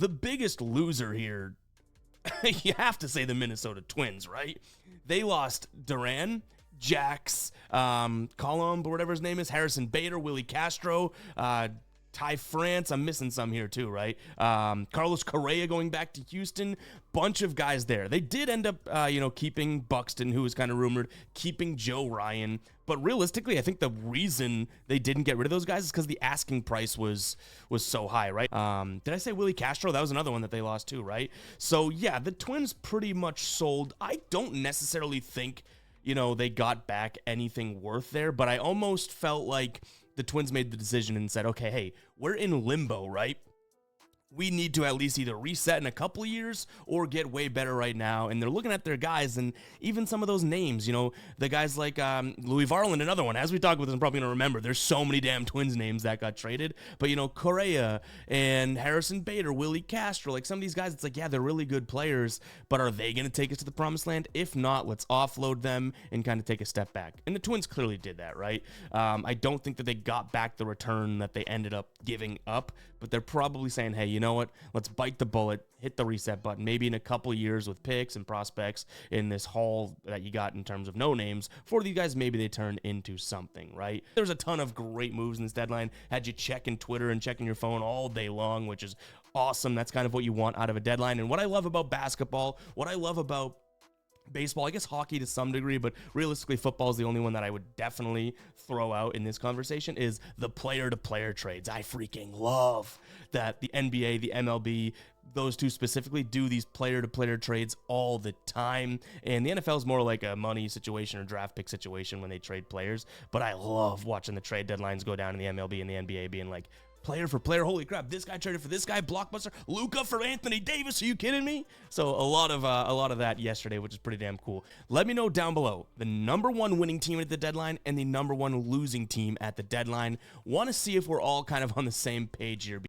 the biggest loser here, you have to say the Minnesota Twins, right? They lost Duran, Jax, Colomb, or whatever his name is, Harrison Bader, Willie Castro, Ty France. I'm missing some here too, right? Carlos Correa going back to Houston. Bunch of guys there. They did end up, keeping Buxton, who was kind of rumored, keeping Joe Ryan. But realistically, I think the reason they didn't get rid of those guys is because the asking price was so high, right? Did I say Willie Castro? That was another one that they lost too, right? So yeah, the Twins pretty much sold. I don't necessarily think, they got back anything worth there, but I almost felt like the Twins made the decision and said, okay, hey, we're in limbo, right? We need to at least either reset in a couple of years or get way better right now. And they're looking at their guys, and even some of those names, the guys like Louis Varland, another one. As we talk with them, I'm probably going to remember. There's so many damn Twins names that got traded. But, Correa and Harrison Bader, Willie Castro, like some of these guys, it's like, yeah, they're really good players, but are they going to take us to the promised land? If not, let's offload them and kind of take a step back. And the Twins clearly did that, right? I don't think that they got back the return that they ended up giving up, but they're probably saying, hey, you know what? Let's bite the bullet, hit the reset button. Maybe in a couple years with picks and prospects in this haul that you got in terms of no names for these guys, maybe they turn into something, right? There's a ton of great moves in this deadline. Had you checking Twitter and checking your phone all day long, which is awesome. That's kind of what you want out of a deadline. And what I love about basketball, what I love about baseball, I guess hockey to some degree, but realistically football is the only one that I would definitely throw out in this conversation, is the player-to-player trades. I freaking love that the NBA, the MLB, those two specifically do these player-to-player trades all the time. And the NFL is more like a money situation or draft pick situation when they trade players. But I love watching the trade deadlines go down in the MLB and the NBA being like, player for player, holy crap, this guy traded for this guy, blockbuster, Luka for Anthony Davis, are you kidding me? So a lot of that yesterday, which is pretty damn cool. Let me know down below the number one winning team at the deadline and the number one losing team at the deadline. Want to see if we're all kind of on the same page here.